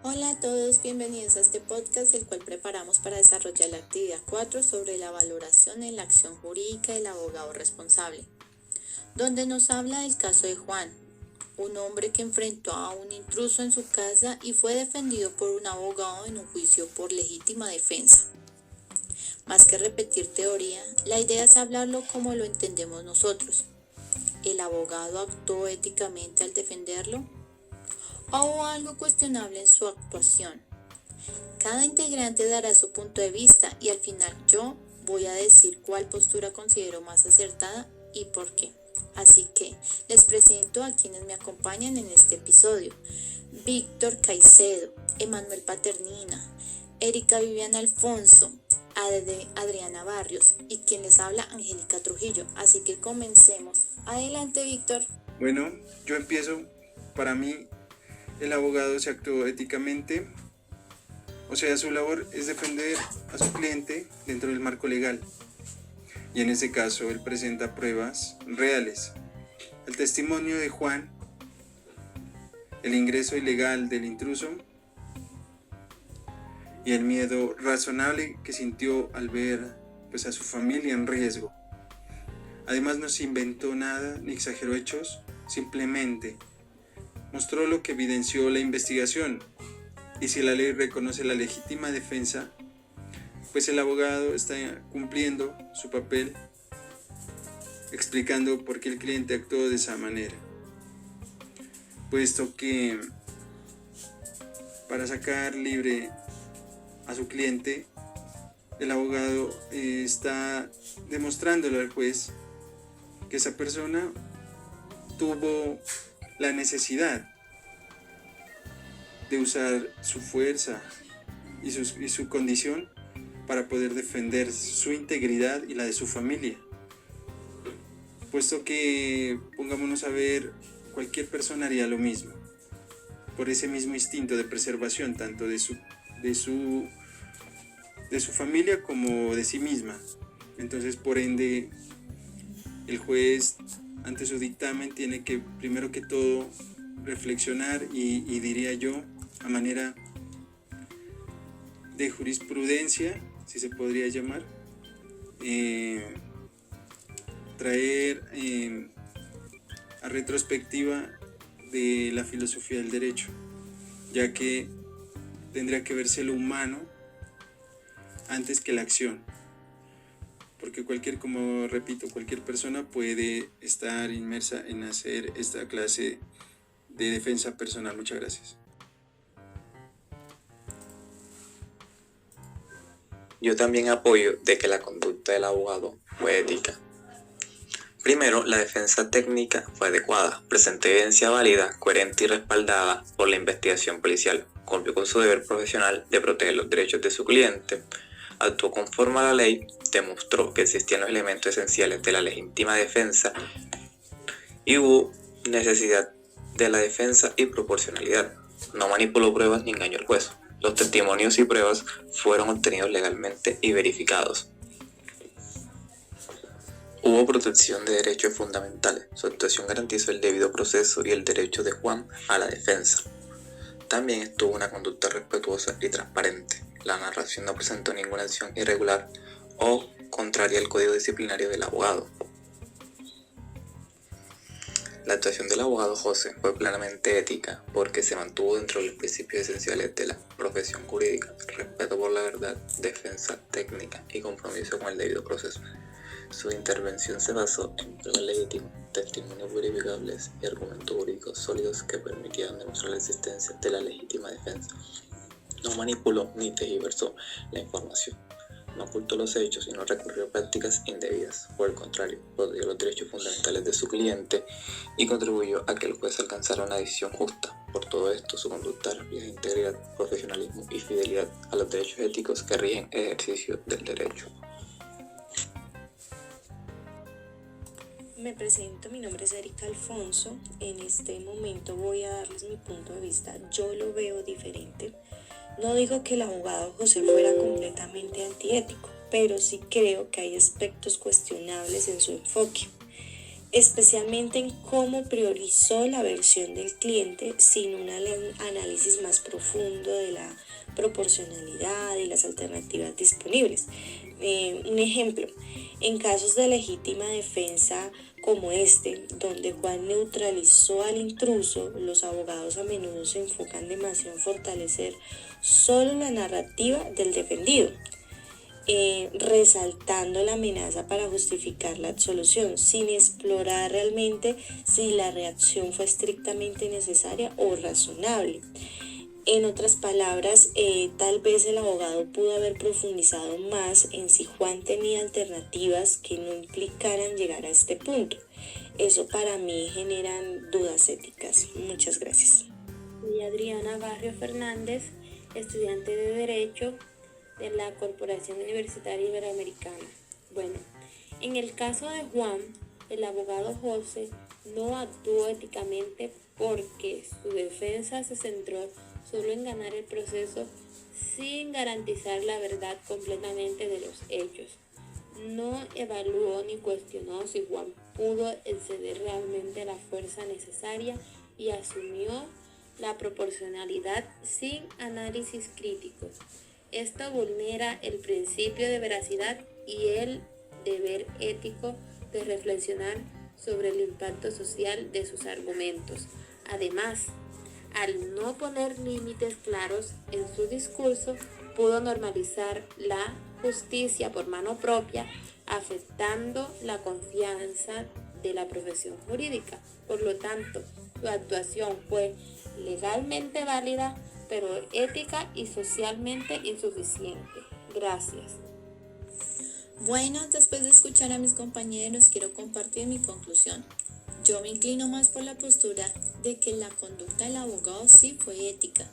Hola a todos, bienvenidos a este podcast, el cual preparamos para desarrollar la actividad 4 sobre la valoración en la acción jurídica del abogado responsable, donde nos habla del caso de Juan, un hombre que enfrentó a un intruso en su casa y fue defendido por un abogado en un juicio por legítima defensa. Más que repetir teoría, la idea es hablarlo como lo entendemos nosotros. ¿El abogado actuó éticamente al defenderlo? ¿O hubo algo cuestionable en su actuación? Cada integrante dará su punto de vista y al final yo voy a decir cuál postura considero más acertada y por qué. Así que les presento a quienes me acompañan en este episodio. Víctor Caicedo, Emanuel Paternina, Erika Viviana Alfonso, Adriana Barrios y quien les habla Angélica Trujillo. Así que comencemos. Adelante, Víctor. Bueno, yo empiezo. Para mí, el abogado se actuó éticamente, o sea, su labor es defender a su cliente dentro del marco legal. Y en ese caso, él presenta pruebas reales. El testimonio de Juan, el ingreso ilegal del intruso y el miedo razonable que sintió al ver a su familia en riesgo. Además, no se inventó nada ni exageró hechos, simplemente mostró lo que evidenció la investigación. Y si la ley reconoce la legítima defensa, pues el abogado está cumpliendo su papel, explicando por qué el cliente actuó de esa manera. Puesto que para sacar libre a su cliente, el abogado está demostrándole al juez que esa persona tuvo la necesidad de usar su fuerza y su condición para poder defender su integridad y la de su familia. Puesto que, pongámonos a ver, cualquier persona haría lo mismo, por ese mismo instinto de preservación, tanto de su familia como de sí misma. Entonces, por ende, el juez, ante su dictamen, tiene que, primero que todo, reflexionar y diría yo, a manera de jurisprudencia, si se podría llamar, traer a retrospectiva de la filosofía del derecho, ya que tendría que verse lo humano antes que la acción, porque cualquier persona puede estar inmersa en hacer esta clase de defensa personal. Muchas gracias. Yo también apoyo de que la conducta del abogado fue ética. Primero, la defensa técnica fue adecuada, presentó evidencia válida, coherente y respaldada por la investigación policial, cumplió con su deber profesional de proteger los derechos de su cliente, actuó conforme a la ley, demostró que existían los elementos esenciales de la legítima defensa y hubo necesidad de la defensa y proporcionalidad. No manipuló pruebas ni engañó al juez. Los testimonios y pruebas fueron obtenidos legalmente y verificados. Hubo protección de derechos fundamentales. Su actuación garantizó el debido proceso y el derecho de Juan a la defensa. También estuvo una conducta respetuosa y transparente. La narración no presentó ninguna acción irregular o contraria al código disciplinario del abogado. La actuación del abogado José fue plenamente ética porque se mantuvo dentro de los principios esenciales de la profesión jurídica: respeto por la verdad, defensa técnica y compromiso con el debido proceso. Su intervención se basó en pruebas legítimas, testimonios verificables y argumentos jurídicos sólidos que permitían demostrar la existencia de la legítima defensa. No manipuló ni tergiversó la información. No ocultó los hechos y no recurrió a prácticas indebidas. Por el contrario, protegió los derechos fundamentales de su cliente y contribuyó a que el juez alcanzara una decisión justa. Por todo esto, su conducta refleja integridad, profesionalismo y fidelidad a los derechos éticos que rigen el ejercicio del derecho. Me presento, mi nombre es Erika Alfonso. En este momento voy a darles mi punto de vista. Yo lo veo diferente. No digo que el abogado José fuera completamente antiético, pero sí creo que hay aspectos cuestionables en su enfoque. especialmente en cómo priorizó la versión del cliente sin un análisis más profundo de la proporcionalidad y las alternativas disponibles. Un ejemplo, en casos de legítima defensa como este, donde Juan neutralizó al intruso, los abogados a menudo se enfocan demasiado en fortalecer solo la narrativa del defendido, resaltando la amenaza para justificar la absolución, sin explorar realmente si la reacción fue estrictamente necesaria o razonable. En otras palabras, tal vez el abogado pudo haber profundizado más en si Juan tenía alternativas que no implicaran llegar a este punto. Eso para mí generan dudas éticas. Muchas gracias. Soy Adriana Barrio Fernández, estudiante de Derecho de la Corporación Universitaria Iberoamericana. Bueno, en el caso de Juan, el abogado José no actuó éticamente porque su defensa se centró solo en ganar el proceso sin garantizar la verdad completamente de los hechos. No evaluó ni cuestionó si Juan pudo exceder realmente la fuerza necesaria y asumió la proporcionalidad sin análisis críticos. Esto vulnera el principio de veracidad y el deber ético de reflexionar sobre el impacto social de sus argumentos. Además, al no poner límites claros en su discurso, pudo normalizar la justicia por mano propia, afectando la confianza de la profesión jurídica. Por lo tanto, su actuación fue legalmente válida, pero ética y socialmente insuficiente. Gracias. Bueno, después de escuchar a mis compañeros, quiero compartir mi conclusión. Yo me inclino más por la postura de que la conducta del abogado sí fue ética.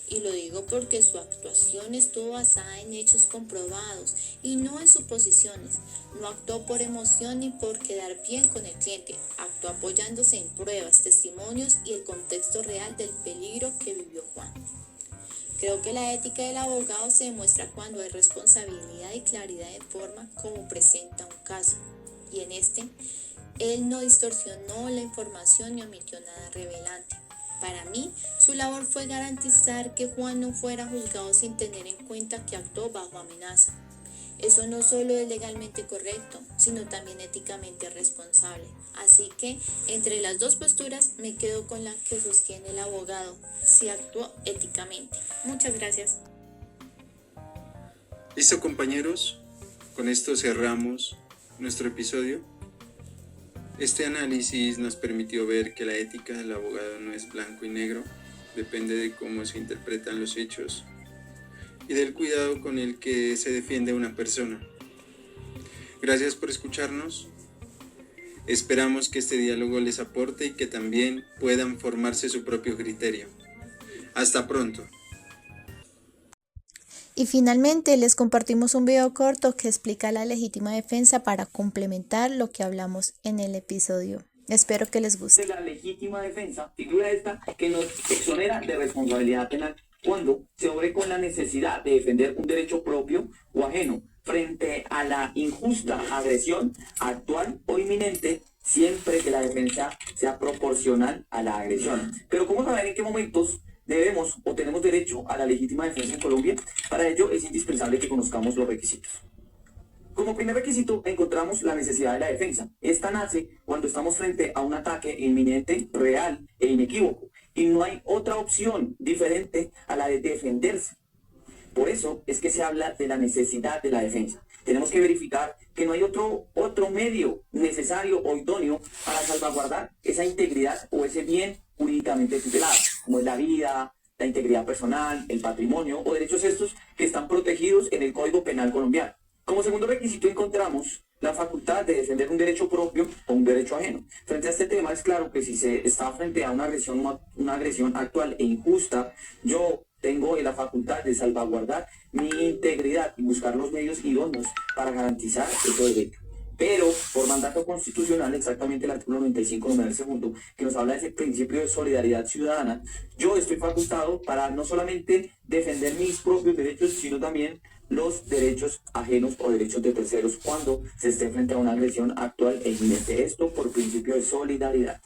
Y lo digo porque su actuación estuvo basada en hechos comprobados y no en suposiciones. No actuó por emoción ni por quedar bien con el cliente. Actuó apoyándose en pruebas, testimonios y el contexto real del peligro que vivió Juan. Creo que la ética del abogado se demuestra cuando hay responsabilidad y claridad de forma como presenta un caso. Y en este, él no distorsionó la información ni omitió nada relevante. Para mí, su labor fue garantizar que Juan no fuera juzgado sin tener en cuenta que actuó bajo amenaza. Eso no solo es legalmente correcto, sino también éticamente responsable. Así que, entre las dos posturas, me quedo con la que sostiene el abogado, si actuó éticamente. Muchas gracias. Listo, compañeros, con esto cerramos nuestro episodio. Este análisis nos permitió ver que la ética del abogado no es blanco y negro, depende de cómo se interpretan los hechos y del cuidado con el que se defiende una persona. Gracias por escucharnos. Esperamos que este diálogo les aporte y que también puedan formarse su propio criterio. Hasta pronto. Y finalmente les compartimos un video corto que explica la legítima defensa para complementar lo que hablamos en el episodio. Espero que les guste. La legítima defensa figura esta que nos exonera de responsabilidad penal cuando se obre con la necesidad de defender un derecho propio o ajeno frente a la injusta agresión actual o inminente, siempre que la defensa sea proporcional a la agresión. Pero ¿cómo saber en qué momentos debemos o tenemos derecho a la legítima defensa en Colombia? Para ello es indispensable que conozcamos los requisitos. Como primer requisito encontramos la necesidad de la defensa. Esta nace cuando estamos frente a un ataque inminente, real e inequívoco, y no hay otra opción diferente a la de defenderse. Por eso es que se habla de la necesidad de la defensa. Tenemos que verificar que no hay otro medio necesario o idóneo para salvaguardar esa integridad o ese bien jurídicamente tutelado, como es la vida, la integridad personal, el patrimonio o derechos estos que están protegidos en el Código Penal colombiano. Como segundo requisito encontramos la facultad de defender un derecho propio o un derecho ajeno. Frente a este tema es claro que si se está frente a una agresión actual e injusta, yo tengo la facultad de salvaguardar mi integridad y buscar los medios idóneos para garantizar ese derecho. Pero por mandato constitucional, exactamente el artículo 95, numeral segundo, que nos habla de ese principio de solidaridad ciudadana, yo estoy facultado para no solamente defender mis propios derechos, sino también los derechos ajenos o derechos de terceros cuando se esté frente a una agresión actual e inminente. Esto por principio de solidaridad.